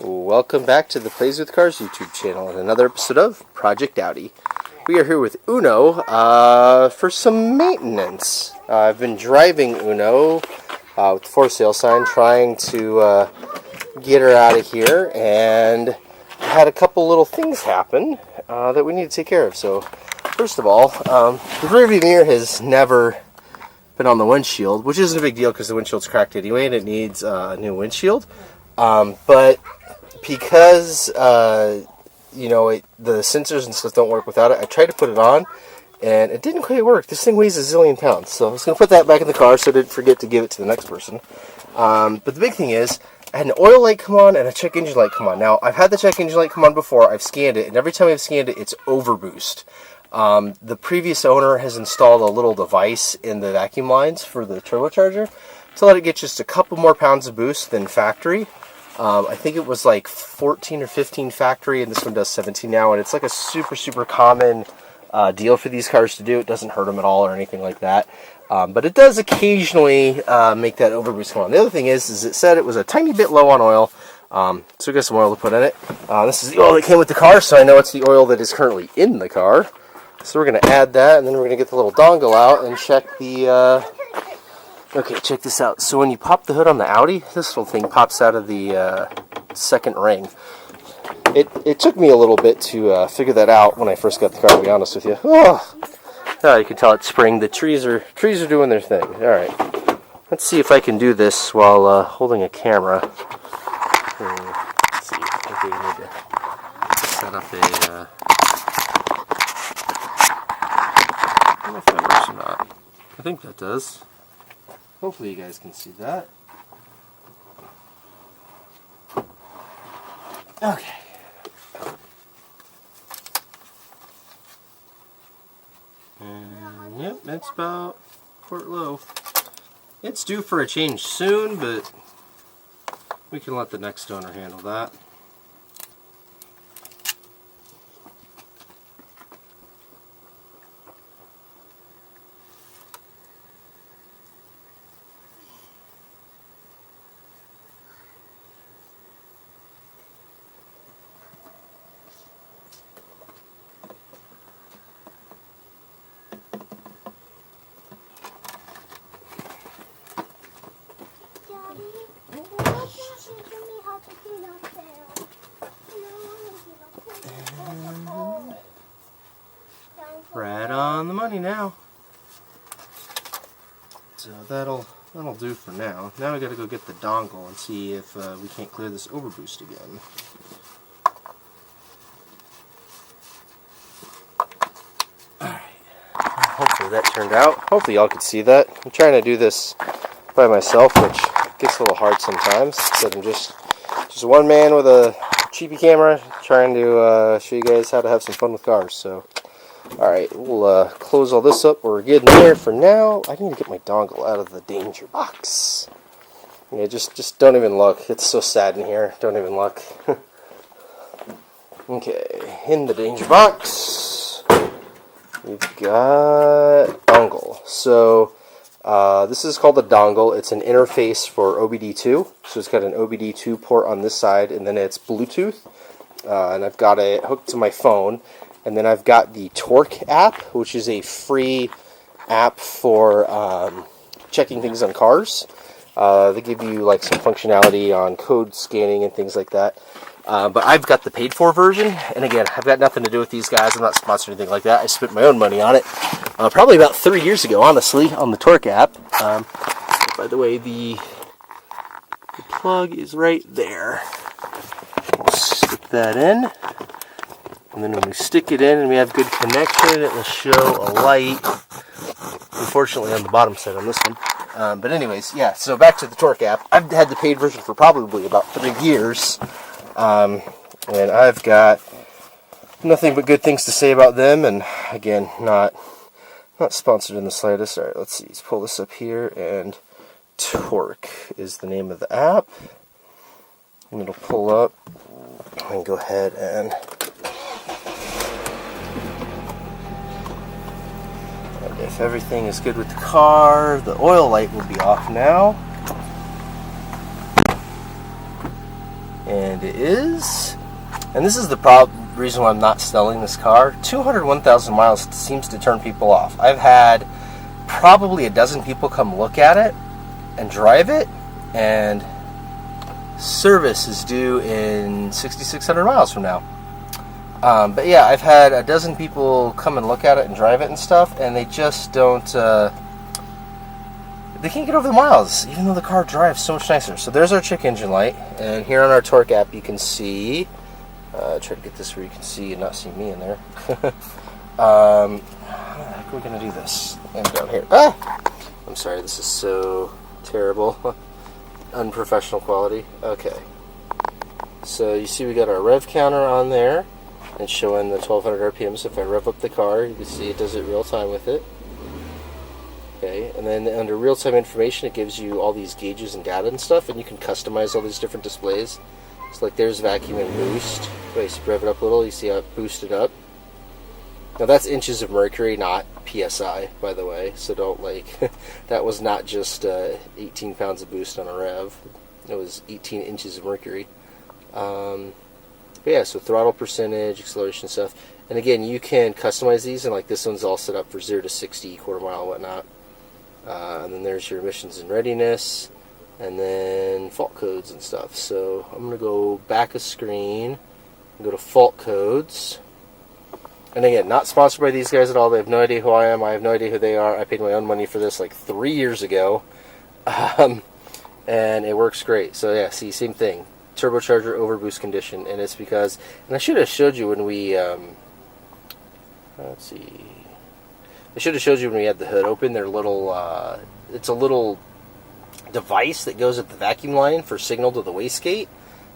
Welcome back to the Plays with Cars YouTube channel and another episode of Project Audi. We are here with Uno for some maintenance. I've been driving Uno with the for sale sign, trying to get her out of here, and had a couple little things happen that we need to take care of. So, first of all, the rear view mirror has never been on the windshield, which isn't a big deal because the windshield's cracked anyway and it needs a new windshield. But because the sensors and stuff don't work without it, I tried to put it on and it didn't quite work. This thing weighs a zillion pounds, so I was going to put that back in the car so I didn't forget to give it to the next person. But the big thing is, I had an oil light come on and a check engine light come on. Now, I've had the check engine light come on before, I've scanned it, and every time I've scanned it, it's Overboost. The previous owner has installed a little device in the vacuum lines for the turbocharger to let it get just a couple more pounds of boost than factory. I think it was like 14 or 15 factory, and this one does 17 now, and it's like a super common deal for these cars to do. It doesn't hurt them at all or anything like that, but it does occasionally make that overboost come on. The other thing is it said it was a tiny bit low on oil, so we got some oil to put in it. This is the oil that came with the car, so I know it's the oil that is currently in the car. So we're going to add that, and then we're going to get the little dongle out and check the... Okay, check this out. So when you pop the hood on the Audi, this little thing pops out of the second ring. It took me a little bit to figure that out when I first got the car, to be honest with you. Oh, you can tell it's spring. The trees are doing their thing. All right, let's see if I can do this while holding a camera. Let's see. Okay, we need to set up a... I don't know if that works or not. I think that does. Hopefully you guys can see that. Okay. And yep, that's about port low. It's due for a change soon, but we can let the next owner handle that. Right on the money now. So that'll do for now. Now we got to go get the dongle and see if we can't clear this overboost again. Alright. Hopefully that turned out. Hopefully y'all could see that. I'm trying to do this by myself, which gets a little hard sometimes. But I'm just one man with a cheapy camera trying to show you guys how to have some fun with cars. So, alright, we'll close all this up. We're getting there for now. I need to get my dongle out of the danger box. Yeah, just don't even look. It's so sad in here. Don't even look. Okay, in the danger box, we've got dongle. So, this is called a dongle. It's an interface for OBDII. So it's got an OBDII port on this side, and then it's Bluetooth. And I've got it hooked to my phone. And then I've got the Torque app, which is a free app for checking things on cars. They give you like some functionality on code scanning and things like that. But I've got the paid for version. And again, I've got nothing to do with these guys. I'm not sponsored or anything like that. I spent my own money on it. Probably about 3 years ago, honestly, on the Torque app. By the way, the plug is right there. We'll stick that in. And then when we stick it in and we have good connection, it will show a light. Unfortunately on the bottom side on this one. But anyways, yeah, so back to the Torque app. I've had the paid version for probably about 3 years. And I've got nothing but good things to say about them. And again, not sponsored in the slightest. Alright, let's see. Let's pull this up here. And Torque is the name of the app. And it'll pull up. And go ahead and... If everything is good with the car, the oil light will be off now. And it is, and this is the reason why I'm not selling this car, 201,000 miles seems to turn people off. I've had probably a dozen people come look at it and drive it, and service is due in 6,600 miles from now. But yeah, I've had a dozen people come and look at it and drive it and stuff, and they just don't, they can't get over the miles, even though the car drives so much nicer. So there's our check engine light, and here on our torque app you can see, try to get this where you can see and not see me in there. How the heck are we going to do this? And down here. I'm sorry, this is so terrible. Unprofessional quality. Okay. So you see we got our rev counter on there, and showing the 1200 RPM. So if I rev up the car, you can see it does it real time with it. Okay, and then under real-time information, it gives you all these gauges and data and stuff, and you can customize all these different displays. So like there's vacuum and boost. If I rev it up a little, you see how it boosted up. Now that's inches of mercury, not PSI, by the way. So don't that was not just 18 pounds of boost on a rev. It was 18 inches of mercury. But yeah, so throttle percentage, acceleration stuff. And again, you can customize these, and like this one's all set up for 0 to 60, quarter mile, whatnot. And then there's your emissions and readiness, and then fault codes and stuff. So I'm going to go back a screen and go to fault codes. And again, not sponsored by these guys at all. They have no idea who I am. I have no idea who they are. I paid my own money for this like 3 years ago. And it works great. So yeah, see, same thing. Turbocharger overboost condition. And it's because, and I should have showed you when we, let's see. I should have showed you when we had the hood open. They're little, it's a little device that goes at the vacuum line for signal to the wastegate.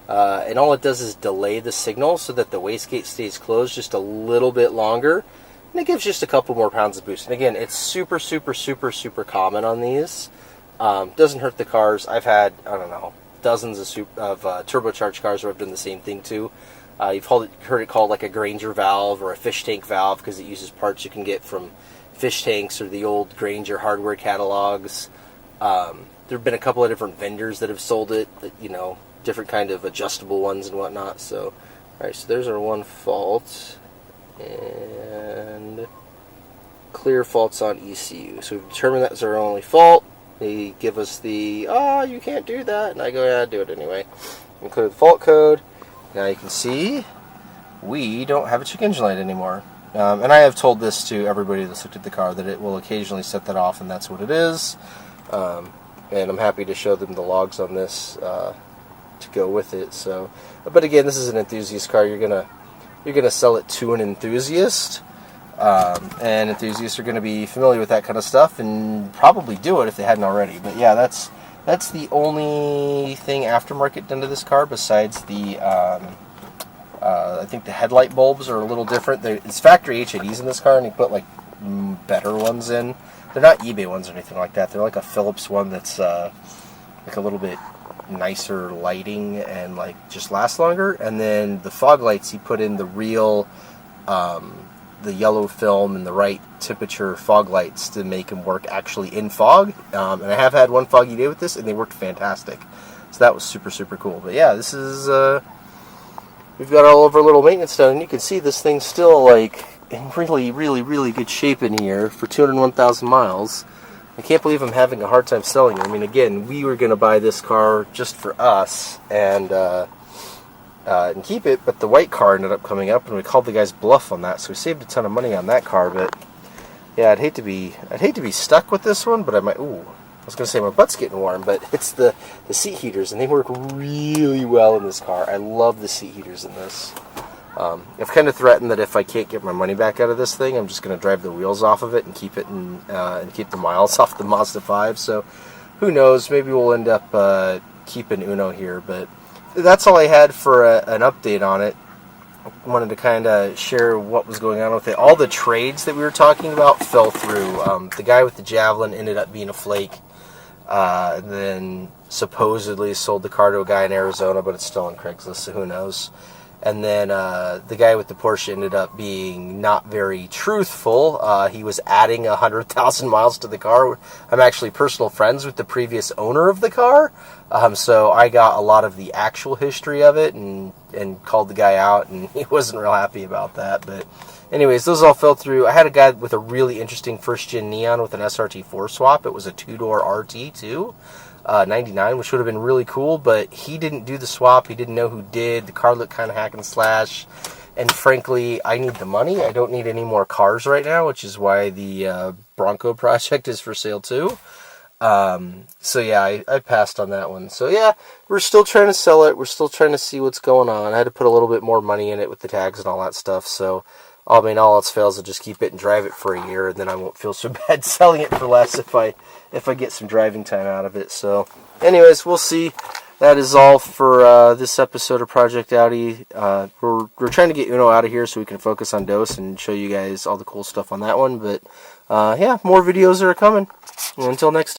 And all it does is delay the signal so that the wastegate stays closed just a little bit longer. And it gives just a couple more pounds of boost. And again, it's super, super, super, super common on these. Doesn't hurt the cars. I've had, I don't know, dozens of turbocharged cars where I've done the same thing too. You've heard it called like a Granger valve or a fish tank valve because it uses parts you can get from fish tanks or the old Granger hardware catalogs. There have been a couple of different vendors that have sold it, you know, different kind of adjustable ones and whatnot. So, alright, so there's our one fault. And clear faults on ECU. So we've determined that's our only fault. They give us the, you can't do that. And I go, yeah, do it anyway. And clear the fault code. Now you can see we don't have a check engine light anymore. And I have told this to everybody that's looked at the car, that it will occasionally set that off, and that's what it is. And I'm happy to show them the logs on this to go with it. So, but again, this is an enthusiast car. You're gonna sell it to an enthusiast, and enthusiasts are gonna be familiar with that kind of stuff and probably do it if they hadn't already. But yeah, that's the only thing aftermarket done to this car besides the. I think the headlight bulbs are a little different. It's factory HIDs in this car, and you put like better ones in. They're not eBay ones or anything like that. They're like a Philips one that's like a little bit nicer lighting and like just lasts longer. And then the fog lights, he put in the real, the yellow film and the right temperature fog lights to make them work actually in fog. And I have had one foggy day with this, and they worked fantastic. So that was super, super cool. But yeah, this is. We've got all of our little maintenance done, and you can see this thing's still like in really, really, really good shape in here for 201,000 miles. I can't believe I'm having a hard time selling it. I mean, again, we were going to buy this car just for us and keep it, but the white car ended up coming up, and we called the guy's bluff on that, so we saved a ton of money on that car. But yeah, I'd hate to be stuck with this one, but I might. Ooh. I was going to say my butt's getting warm, but it's the seat heaters, and they work really well in this car. I love the seat heaters in this. I've kind of threatened that if I can't get my money back out of this thing, I'm just going to drive the wheels off of it and keep it and keep the miles off the Mazda 5. So who knows? Maybe we'll end up keeping Uno here. But that's all I had for an update on it. I wanted to kind of share what was going on with it. All the trades that we were talking about fell through. The guy with the Javelin ended up being a flake. And then supposedly sold the car to a guy in Arizona, but it's still on Craigslist, so who knows. And then the guy with the Porsche ended up being not very truthful. He was adding 100,000 miles to the car. I'm actually personal friends with the previous owner of the car. So I got a lot of the actual history of it and called the guy out, and he wasn't real happy about that. But anyways, those all fell through. I had a guy with a really interesting first-gen Neon with an SRT4 swap. It was a two-door RT too. 99, which would have been really cool, but he didn't do the swap. He didn't know who did. The car looked kind of hack and slash, and frankly, I need the money. I don't need any more cars right now, which is why the Bronco project is for sale too. So yeah, I passed on that one. So yeah, we're still trying to sell it. We're still trying to see what's going on. I had to put a little bit more money in it with the tags and all that stuff. So I mean, all else fails, I'll just keep it and drive it for a year, and then I won't feel so bad selling it for less if I get some driving time out of it. So, anyways, we'll see. That is all for this episode of Project Audi. We're trying to get Uno out of here so we can focus on DOS and show you guys all the cool stuff on that one. But yeah, more videos are coming. Until next time.